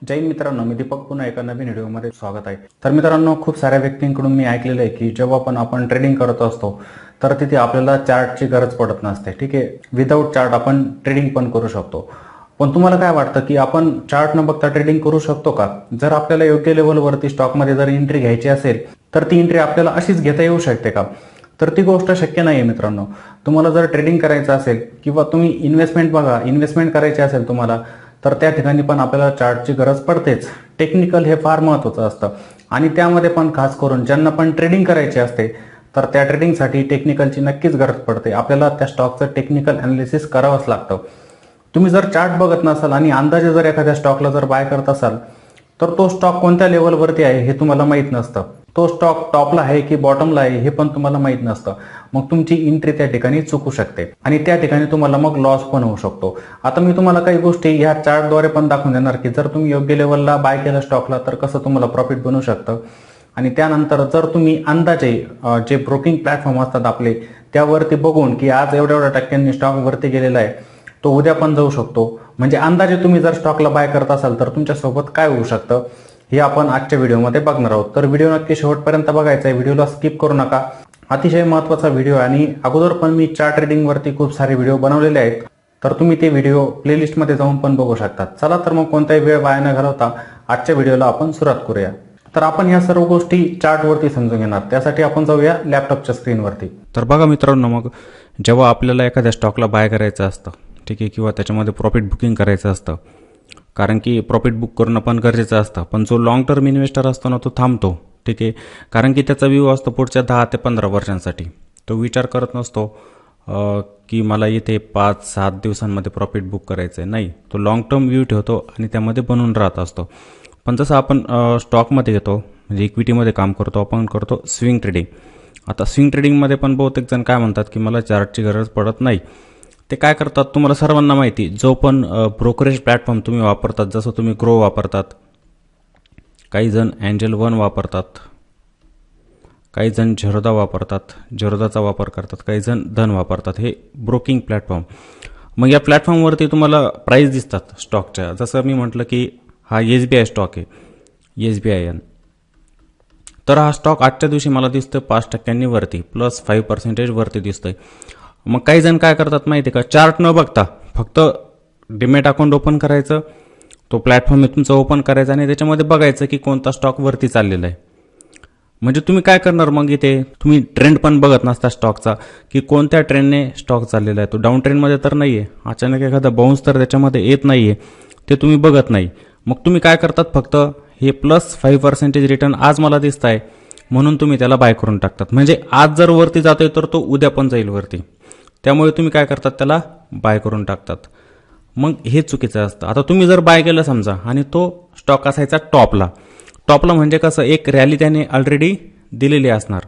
जय हिंद मित्रांनो, मी दीपक पुन्हा एका नवीन व्हिडिओमध्ये स्वागत आहे। तर मित्रांनो, खूप साऱ्या व्यक्तींकडून मी ऐकलेलं आहे की जेव्हा पण आपण ट्रेडिंग करत असतो तर तिथे आपल्याला चार्टची गरज पडत नसते। ठीक आहे, विदाऊट चार्ट आपण ट्रेडिंग पण करू शकतो। पण तुम्हाला काय वाटतं की आपण चार्ट न बघता ट्रेडिंग करू शकतो का? जर आपल्याला योग्य लेवलवरती स्टॉकमध्ये जर एंट्री घ्यायची असेल तर ती एंट्री आपल्याला अशीच घेता येऊ शकते का? तर ती गोष्ट शक्य नाही आहे मित्रांनो। तुम्हाला जर ट्रेडिंग करायचं असेल किंवा तुम्ही इन्व्हेस्टमेंट करायची असेल तुम्हाला, तर त्या ठिकाणी पण आपल्याला चार्टची गरज पडतेच। टेक्निकल हे फार महत्त्वाचं असतं आणि त्यामध्ये पण खास करून ज्यांना पण ट्रेडिंग करायची असते तर त्या ट्रेडिंगसाठी टेक्निकलची नक्कीच गरज पडते। आपल्याला त्या स्टॉकचं टेक्निकल ॲनालिसिस करावंच लागतं। तुम्ही जर चार्ट बघत नसाल आणि अंदाजे जर एखाद्या स्टॉकला जर बाय करत असाल तर तो स्टॉक कोणत्या लेवलवरती आहे हे तुम्हाला माहीत नसतं। तो स्टॉक टॉपला आहे की बॉटमला आहे हे पण तुम्हाला माहीत नसतं। मग तुमची एंट्री त्या ठिकाणी चुकू शकते आणि त्या ठिकाणी तुम्हाला मग लॉस पण होऊ शकतो। आता मी तुम्हाला काही गोष्टी या चार्टद्वारे पण दाखवून देणार की जर तुम्ही योग्य लेवलला बाय केलं स्टॉकला तर कसं तुम्हाला प्रॉफिट बनू शकतं। आणि त्यानंतर जर तुम्ही अंदाजे जे ब्रोकिंग प्लॅटफॉर्म असतात आपले त्यावरती बघून की आज एवढ्या एवढ्या टक्क्यांनी स्टॉक वरती गेलेला आहे, तो उद्या पण जाऊ शकतो, म्हणजे अंदाजे तुम्ही जर स्टॉकला बाय करत असाल तर तुमच्यासोबत काय होऊ शकतं हे आपण आजच्या व्हिडिओमध्ये बघणार आहोत। तर व्हिडिओ नक्की शेवटपर्यंत बघायचा आहे, व्हिडिओला स्किप करू नका। अतिशय महत्त्वाचा व्हिडिओ आणि अगोदर पण मी चार्ट ट्रेडिंगवरती खूप सारे व्हिडिओ बनवलेले आहेत, तर तुम्ही ते व्हिडिओ प्लेलिस्टमध्ये जाऊन पण बघू शकता। चला तर मग कोणताही वेळ वाया न घालवता आजच्या व्हिडिओला आपण सुरुवात करूया। तर आपण ह्या सर्व गोष्टी चार्टवरती समजून घेणार, त्यासाठी आपण जाऊया लॅपटॉपच्या स्क्रीनवरती। तर बघा मित्रांनो, मग जेव्हा आपल्याला एखाद्या स्टॉकला बाय करायचं असतं, ठीक आहे, किंवा त्याच्यामध्ये प्रॉफिट बुकिंग करायचं असतं, कारण की प्रॉफिट बुक करणं पण गरजेचं असतं। पण जो लॉंग टर्म इन्व्हेस्टर असतो ना तो थांबतो, ठीक आहे, कारण की त्याचा व्ह्यू असतो पुढच्या 10 ते 15 वर्षांसाठी। तो विचार करत नसतो की मला इथे 5-7 दिवसांमध्ये प्रॉफिट बुक करायचं आहे, नाही, तो लॉंग टर्म व्ह्यू ठेवतो आणि त्यामध्ये बनून राहत असतो। पण जसं आपण स्टॉकमध्ये घेतो, म्हणजे इक्विटीमध्ये काम करतो, आपण करतो स्विंग ट्रेडिंग। आता स्विंग ट्रेडिंगमध्ये पण बहुतेक जण काय म्हणतात की मला चार्टची गरज पडत नाही। ते काय करतात, तुम्हाला सर्वांना माहिती, जो पण ब्रोकरेज प्लॅटफॉर्म तुम्ही वापरतात, जसं तुम्ही ग्रो वापरतात, काही जण एंजल वन वापरतात, काही जण झरोदा वापरतात, झरोदाचा वापर करतात, काही जण धन वापरतात, हे ब्रोकिंग प्लॅटफॉर्म। मग या प्लॅटफॉर्मवरती तुम्हाला प्राईस दिसतात स्टॉकच्या। जसं मी म्हटलं की हा SBI स्टॉक आहे, SBIN, तर हा स्टॉक आजच्या दिवशी मला दिसतोय 5% वरती, +5% वरती दिसतोय। मग काही जण काय करतात माहिती आहे का, चार्ट न बघता फक्त डीमॅट अकाउंट ओपन करायचं, तो प्लॅटफॉर्म तुमचा ओपन करायचा आणि त्याच्यामध्ये बघायचं की कोणता स्टॉक वरती चाललेला आहे। म्हणजे तुम्ही काय करणार, मग इथे तुम्ही ट्रेंड पण बघत नसता स्टॉकचा की कोणत्या ट्रेंडने स्टॉक चाललेला आहे, तो डाऊन ट्रेंडमध्ये तर नाही आहे, अचानक एखादा बाउन्स तर त्याच्यामध्ये येत नाही आहे, ते तुम्ही बघत नाही। मग तुम्ही काय करतात, फक्त हे +5% रिटर्न आज मला दिसत आहे म्हणून तुम्ही त्याला बाय करून टाकतात। म्हणजे आज जर वरती जातोय तर तो उद्या पण जाईल वरती, त्यामुळे तुम्ही काय करतात, त्याला बाय करून टाकतात। मग हे चुकीचं असतं। आता तुम्ही जर बाय केलं समजा आणि तो स्टॉक असायचा टॉपला म्हणजे कसं, एक रॅली त्याने ऑलरेडी दिलेली असणार,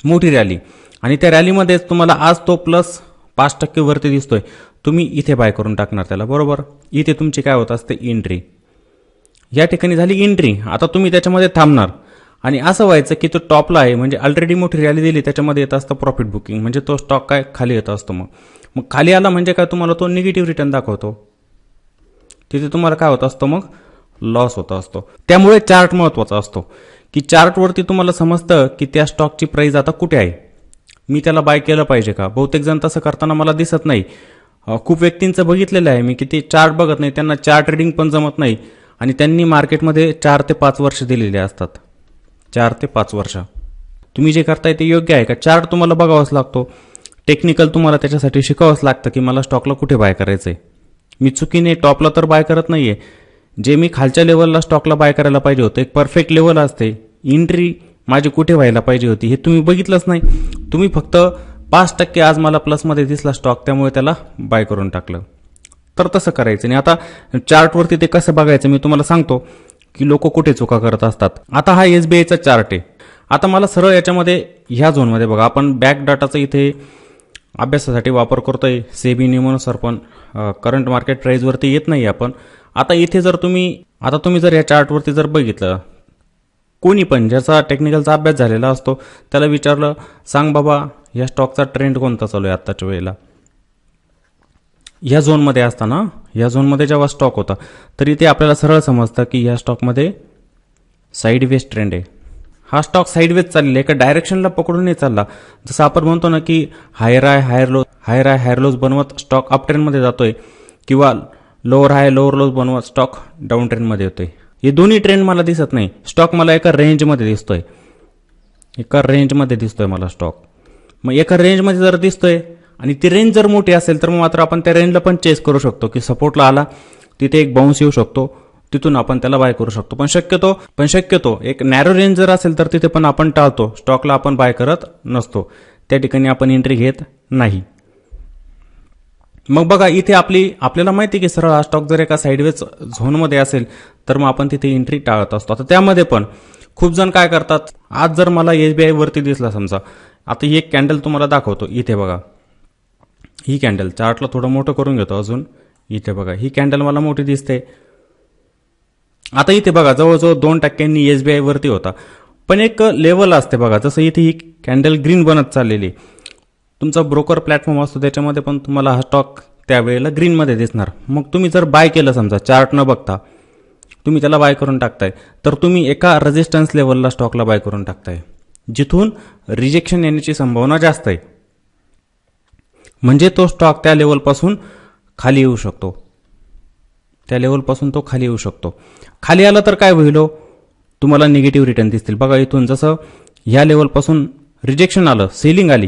मोठी रॅली, आणि त्या रॅलीमध्येच तुम्हाला आज तो +5% वरती दिसतोय, तुम्ही इथे बाय करून टाकणार त्याला, बरोबर। इथे तुमची काय होत असते, एंट्री, या ठिकाणी झाली एंट्री। आता तुम्ही त्याच्यामध्ये थांबणार आणि असं व्हायचं की तो टॉपला आहे, म्हणजे ऑलरेडी मोठी रॅली दिली, त्याच्यामध्ये येत असतं प्रॉफिट बुकिंग, म्हणजे तो स्टॉक काय खाली येत असतो। मग खाली आला म्हणजे काय, तुम्हाला तो निगेटिव्ह रिटर्न दाखवतो, तिथे तुम्हाला काय होत असतं, मग लॉस होत असतो। त्यामुळे चार्ट महत्त्वाचा असतो की चार्टवरती तुम्हाला समजतं की त्या स्टॉकची प्राइस आता कुठे आहे, मी त्याला बाय केलं पाहिजे का। बहुतेक जण तसं करताना मला दिसत नाही। खूप व्यक्तींचं बघितलेलं आहे मी की ते चार्ट बघत नाही, त्यांना चार्ट ट्रेडिंग पण जमत नाही आणि त्यांनी मार्केटमध्ये 4 ते 5 वर्ष दिलेले असतात, 4 ते 5 वर्ष। तुम्ही जे करताय ते योग्य आहे का? चार्ट तुम्हाला बघावाच लागतो, टेक्निकल तुम्हाला त्याच्यासाठी शिकावंच लागतं की मला स्टॉकला कुठे बाय करायचं आहे। मी चुकीने टॉपला तर बाय करत नाही आहे, जे मी खालच्या लेवलला स्टॉकला बाय करायला पाहिजे होतं, एक परफेक्ट लेवल असते, एंट्री माझी कुठे व्हायला पाहिजे होती, हे तुम्ही बघितलंच नाही। तुम्ही फक्त 5% आज मला प्लसमध्ये दिसला स्टॉक, त्यामुळे त्याला बाय करून टाकलं, तर तसं करायचं नाही। आता चार्टवरती ते कसं बघायचं मी तुम्हाला सांगतो की लोक कुठे चुका करत असतात। आता हा SBIचा चार्ट आहे। आता मला सरळ याच्यामध्ये ह्या झोनमध्ये बघा, आपण बॅक डाटाचा इथे अभ्यासासाठी वापर करतोय, सेबी नियमानुसार पण करंट मार्केट प्राइसवरती येत नाही आपण। आता इथे जर तुम्ही जर या चार्टवरती जर बघितलं, कोणी पण ज्याचा टेक्निकलचा अभ्यास झालेला असतो त्याला विचारलं, सांग बाबा या स्टॉकचा ट्रेंड कोणता चालू आहे आत्ताच्या वेळेला, ह्या झोनमध्ये असताना या झोनमध्ये जेव्हा स्टॉक होता तर इथे आपल्याला सरळ समजतं की या स्टॉकमध्ये साईडवेज ट्रेंड आहे. हा स्टॉक साईडवेज चाललेला एका डायरेक्शनला पकडून नाही चालला. जसं आपण म्हणतो ना की हायर हाय लोज बनवत स्टॉक अप ट्रेंडमध्ये जातोय किंवा लोअर हाय लोअर लोज बनवत स्टॉक डाऊन ट्रेंडमध्ये येतोय. हे दोन्ही ट्रेंड मला दिसत नाही. स्टॉक मला एका रेंजमध्ये दिसतोय मला स्टॉक. मग एका रेंजमध्ये जर दिसतोय आणि ती रेंज जर मोठी असेल तर मग मात्र आपण त्या रेंजला पण चेस करू शकतो की सपोर्टला आला तिथे एक बाउन्स येऊ शकतो, तिथून आपण त्याला बाय करू शकतो. पण शक्यतो एक नॅरो रेंज जर असेल तर तिथे पण आपण टाळतो. स्टॉकला आपण बाय करत नसतो, त्या ठिकाणी आपण एंट्री घेत नाही. मग बघा इथे आपल्याला माहिती की सरळ हा स्टॉक जर एका साईडवेज झोनमध्ये असेल तर मग आपण तिथे एंट्री टाळत असतो. आता त्यामध्ये पण खूप जण काय करतात, आज जर मला SBI वरती दिसला समजा, आता ही एक कॅन्डल तुम्हाला दाखवतो. इथे बघा ही कॅन्डल, चार्टला थोडं मोठं करून घेतो अजून. इथे बघा ही कॅन्डल मला मोठी दिसते. आता इथे बघा जवळजवळ 2% SBI वरती होता, पण एक लेवल असते बघा. जसं इथे ही कॅन्डल ग्रीन बनत चाललेली, तुमचा ब्रोकर प्लॅटफॉर्म असतो त्याच्यामध्ये पण तुम्हाला हा स्टॉक त्यावेळेला ग्रीनमध्ये दिसणार. मग तुम्ही जर बाय केलं समजा चार्ट न बघता तुम्ही त्याला बाय करून टाकताय तर तुम्ही एका रेजिस्टन्स लेवलला स्टॉकला बाय करून टाकताय जिथून रिजेक्शन येण्याची संभावना जास्त आहे. म्हणजे तो स्टॉक त्या लेवलपासून खाली येऊ शकतो. खाली आला तर काय होईल, तुम्हाला निगेटिव्ह रिटर्न दिसतील. बघा इथून जसं ह्या लेवलपासून रिजेक्शन आलं, सेलिंग आली,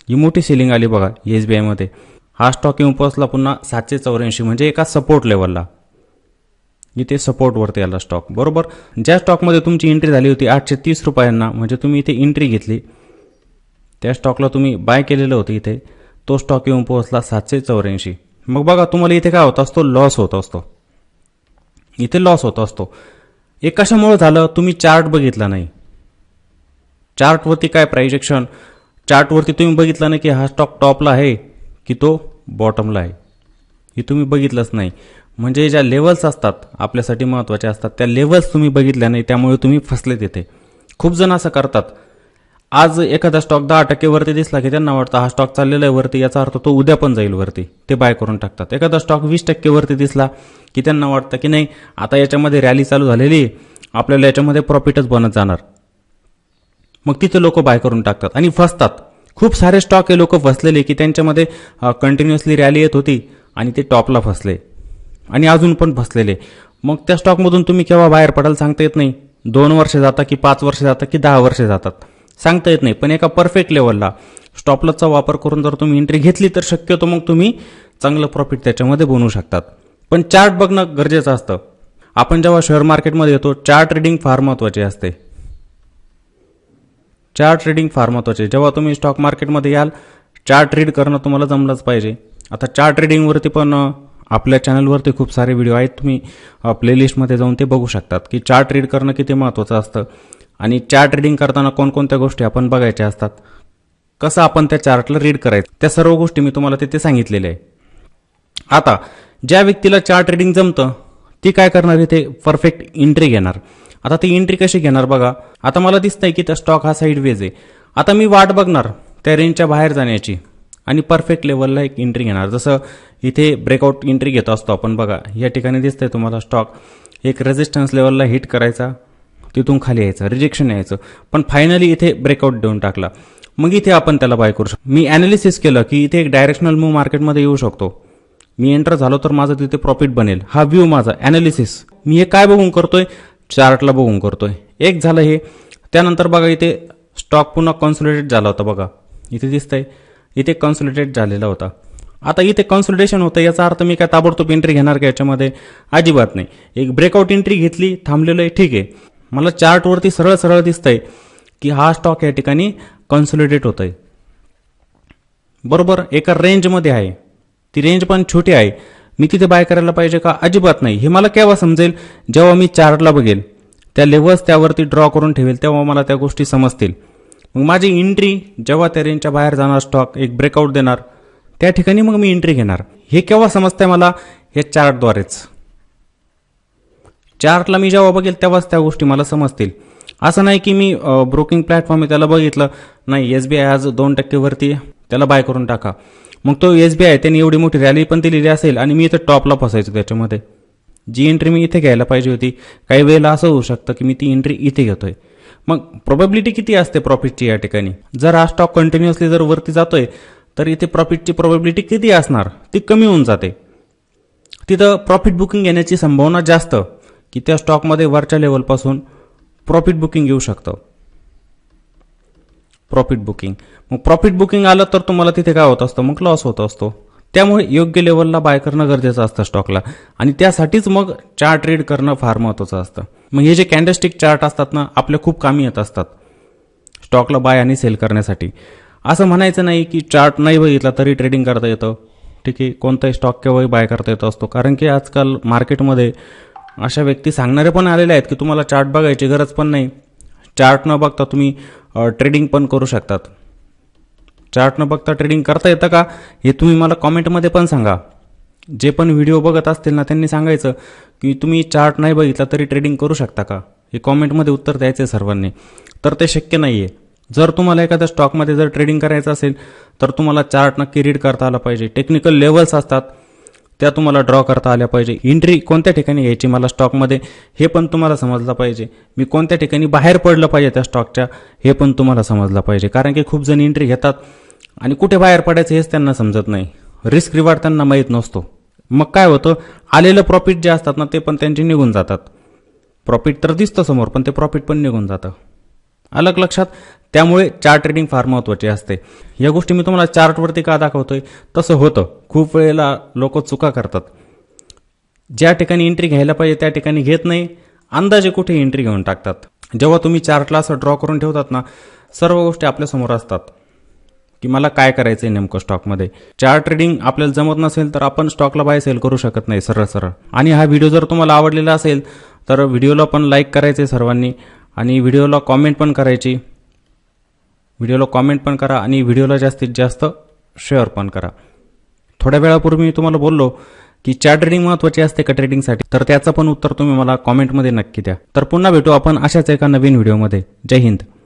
ही मोठी सेलिंग आली बघा SBI मध्ये. हा स्टॉक येऊन पोहोचला पुन्हा 784 म्हणजे एका सपोर्ट लेवलला. इथे सपोर्टवरती आला स्टॉक बरोबर. ज्या स्टॉकमध्ये तुमची एंट्री झाली होती 830 रुपयांना, म्हणजे तुम्ही इथे एंट्री घेतली, त्या स्टॉकला तुम्ही बाय केलेलं होतं इथे, तो स्टॉक येऊन पोहोचला 784. मग बघा तुम्हाला इथे काय होत असतो, लॉस होत असतो. इथे लॉस होत असतो. एक कशामुळे झालं, तुम्ही चार्ट बघितला नाही. चार्टवरती काय प्राइजेक्शन, चार्टवरती तुम्ही बघितलं नाही की हा स्टॉक टॉपला आहे की तो बॉटमला आहे, हे तुम्ही बघितलंच नाही. म्हणजे ज्या लेवल्स असतात आपल्यासाठी महत्त्वाच्या असतात त्या लेवल्स तुम्ही बघितल्या नाही, त्यामुळे तुम्ही फसले तिथे. खूप जण असं करतात, आज एखादा स्टॉक 10% वरती दिसला की त्यांना वाटतं हा स्टॉक चाललेला आहे वरती, याचा अर्थ तो उद्या पण जाईल वरती, ते बाय करून टाकतात. एखादा स्टॉक 20% वरती दिसला की त्यांना वाटतं की नाही आता याच्यामध्ये रॅली चालू झालेली, आपल्याला याच्यामध्ये प्रॉफिटच बनत जाणार. मग तिथे लोक बाय करून टाकतात आणि फसतात. खूप सारे स्टॉक हे लोक फसलेले की त्यांच्यामध्ये कंटिन्युअसली रॅली येत होती आणि ते टॉपला फसले आणि अजून पण फसलेले. मग त्या स्टॉकमधून तुम्ही केव्हा बाहेर पडाल सांगता येत नाही. 2 वर्ष जातात की 5 वर्ष जातात की 10 वर्ष जातात सांगता येत नाही. पण एका परफेक्ट लेवलला स्टॉपलॉसचा वापर करून जर तुम्ही एंट्री घेतली तर शक्यतो मग तुम्ही चांगलं प्रॉफिट त्याच्यामध्ये बनवू शकतात. पण चार्ट बघणं गरजेचं असतं. आपण जेव्हा शेअर मार्केटमध्ये येतो चार्ट ट्रेडिंग फार महत्त्वाचे असते. जेव्हा तुम्ही स्टॉक मार्केटमध्ये याल चार्ट रीड करणं तुम्हाला जमलंच पाहिजे. आता चार्ट ट्रेडिंगवरती पण आपल्या चॅनलवरती खूप सारे व्हिडिओ आहेत, तुम्ही प्लेलिस्टमध्ये जाऊन ते बघू शकतात की चार्ट रीड करणं किती महत्त्वाचं असतं आणि चार्ट रीडिंग करताना कोणकोणत्या गोष्टी आपण बघायच्या असतात, कसं आपण त्या चार्टला रीड करायचं, त्या सर्व गोष्टी मी तुम्हाला तिथे सांगितलेल्या आहे. आता ज्या व्यक्तीला चार्ट रीडिंग जमतं ती काय करणार, इथे परफेक्ट एंट्री घेणार. आता ती एंट्री कशी घेणार बघा. आता मला दिसतंय की त्या स्टॉक हा साईडवेज आहे. आता मी वाट बघणार त्या रेंजच्या बाहेर जाण्याची आणि परफेक्ट लेवलला एक एंट्री घेणार. जसं इथे ब्रेकआउट एंट्री घेतो असतो आपण बघा, या ठिकाणी दिसतंय तुम्हाला स्टॉक एक रेजिस्टन्स लेवलला हिट करायचा, तिथून खाली यायचं, रिजेक्शन यायचं, पण फायनली इथे ब्रेकआउट देऊन टाकला. मग इथे आपण त्याला बाय करू शकतो. मी ॲनालिसिस केलं की इथे एक डायरेक्शनल मूव्ह मार्केटमध्ये येऊ शकतो. मी एंटर झालो तर माझं तिथे प्रॉफिट बनेल. हा व्ह्यू माझा ॲनालिसिस. मी हे काय बघून करतोय, चार्टला बघून करतोय. एक झालं हे. त्यानंतर बघा इथे स्टॉक पुन्हा कॉन्सोलिडेट झाला होता बघा, इथे दिसतंय इथे कॉन्सोलिडेट झालेला होता. आता इथे कॉन्सोलिडेशन होतं याचा अर्थ मी काय ताबडतोब एंट्री घेणार का याच्यामध्ये, अजिबात नाही. एक ब्रेकआउट एंट्री घेतली, थांबलेलं आहे, ठीक आहे. मला चार्टवरती सरळ सरळ दिसतंय की हा स्टॉक या ठिकाणी कॉन्सोलिडेट होतोय बरोबर, एका रेंजमध्ये आहे. ती रेंज पण छोटी आहे. मी तिथे बाय करायला पाहिजे का, अजिबात नाही. हे मला केव्हा समजेल, जेव्हा मी चार्टला बघेल, त्या लेवल्स त्यावरती ड्रॉ करून ठेवेल, तेव्हा मला त्या गोष्टी समजतील. मग माझी एंट्री जेव्हा त्या रेंजच्या बाहेर जाणार, स्टॉक एक ब्रेकआउट देणार, त्या ठिकाणी मग मी एंट्री घेणार. हे केव्हा समजतंय मला, हे चार्टद्वारेच. चार्टला मी जेव्हा बघेल तेव्हाच त्या गोष्टी मला समजतील. असं नाही की मी ब्रोकिंग प्लॅटफॉर्म आहे त्याला बघितलं नाही, SBI आज 2% वरती त्याला बाय करून टाका. मग तो SBI त्यांनी एवढी मोठी रॅली पण दिलेली असेल आणि मी इथं टॉपला फसायचो त्याच्यामध्ये. जी एंट्री मी इथे घ्यायला पाहिजे होती, काही वेळेला असं होऊ शकतं की मी ती एंट्री इथे घेतोय. मग प्रोबॅबिलिटी किती असते प्रॉफिटची या ठिकाणी? जर हा स्टॉक कंटिन्युअसली जर वरती जातोय तर इथे प्रॉफिटची प्रोबॅबिलिटी किती असणार? ती कमी होऊन जाते. तिथं प्रॉफिट बुकिंग येण्याची संभावना जास्त, की त्या स्टॉकमध्ये वरच्या लेवलपासून प्रॉफिट बुकिंग येऊ शकतं. प्रॉफिट बुकिंग, मग प्रॉफिट बुकिंग आलं तर तुम्हाला तिथे काय होत असतं? मग लॉस होत असतो. त्यामुळे योग्य लेवलला बाय करणं गरजेचं असतं स्टॉकला, आणि त्यासाठीच मग चार्ट रीड करणं फार महत्त्वाचं असतं. मग हे जे कॅन्डलस्टिक चार्ट असतात ना, आपल्या खूप कामी येत असतात स्टॉकला बाय आणि सेल करण्यासाठी. असं म्हणायचं नाही की चार्ट नाही बघितला तरी ट्रेडिंग करता येतं. ठीक आहे, कोणताही स्टॉक केव्हाही बाय करता येत असतो, कारण की आजकाल मार्केटमध्ये अशा व्यक्ती सांगणारे पण आलेले आहेत की तुम्हाला चार्ट बघायची गरज पण नाही, चार्ट न बघता तुम्ही ट्रेडिंग पण करू शकतात. चार्ट न बघता ट्रेडिंग करता येतं का, हे तुम्ही मला कॉमेंटमध्ये पण सांगा. जे पण व्हिडिओ बघत असतील ना, त्यांनी सांगायचं की तुम्ही चार्ट नाही बघितला तरी ट्रेडिंग करू शकता का, हे कॉमेंटमध्ये उत्तर द्यायचं आहे सर्वांनी. तर ते शक्य नाही आहे. जर तुम्हाला एखाद्या स्टॉकमध्ये जर ट्रेडिंग करायचं असेल तर तुम्हाला चार्ट नक्की रीड करता आला पाहिजे. टेक्निकल लेवल्स असतात त्या तुम्हाला ड्रॉ करता आल्या पाहिजे. एंट्री कोणत्या ठिकाणी घ्यायची मला स्टॉकमध्ये हे पण तुम्हाला समजलं पाहिजे. मी कोणत्या ठिकाणी बाहेर पडलं पाहिजे त्या स्टॉकच्या हे पण तुम्हाला समजलं पाहिजे. कारण की खूप जण एंट्री घेतात आणि कुठे बाहेर पडायचं हेच त्यांना समजत नाही. रिस्क रिवॉर्ड त्यांना माहीत नसतो. मग काय होतं, आलेलं प्रॉफिट जे असतात ना ते पण त्यांचे निघून जातात. प्रॉफिट तर दिसतं समोर, पण ते प्रॉफिट पण निघून जातं. अलग लक्षात. त्यामुळे चार्ट ट्रेडिंग फार महत्त्वाची असते. या गोष्टी मी तुम्हाला चार्टवरती का दाखवतोय, तसं होतं खूप वेळेला लोक चुका करतात. ज्या ठिकाणी एंट्री घ्यायला पाहिजे त्या ठिकाणी घेत नाही, अंदाजे कुठे एंट्री घेऊन टाकतात. जेव्हा तुम्ही चार्टला असं ड्रॉ करून ठेवतात ना, सर्व गोष्टी आपल्यासमोर असतात की मला काय करायचं आहे नेमकं स्टॉकमध्ये. चार्ट ट्रेडिंग आपल्याला जमत नसेल तर आपण स्टॉकला बाय सेल करू शकत नाही सरळ सरळ. आणि हा व्हिडिओ जर तुम्हाला आवडलेला असेल तर व्हिडिओला पण लाईक करायचे सर्वांनी, आणि व्हिडिओला कॉमेंट पण करायची. व्हिडिओला कॉमेंट पण करा आणि व्हिडिओला जास्तीत जास्त शेअर पण करा. थोड्या वेळापूर्वी मी तुम्हाला बोललो की चार्ट ट्रेडिंग महत्त्वाची असते का ट्रेडिंगसाठी, तर त्याचं पण उत्तर तुम्ही मला कॉमेंटमध्ये नक्की द्या. तर पुन्हा भेटू आपण अशाच एका नवीन व्हिडिओमध्ये. जय हिंद.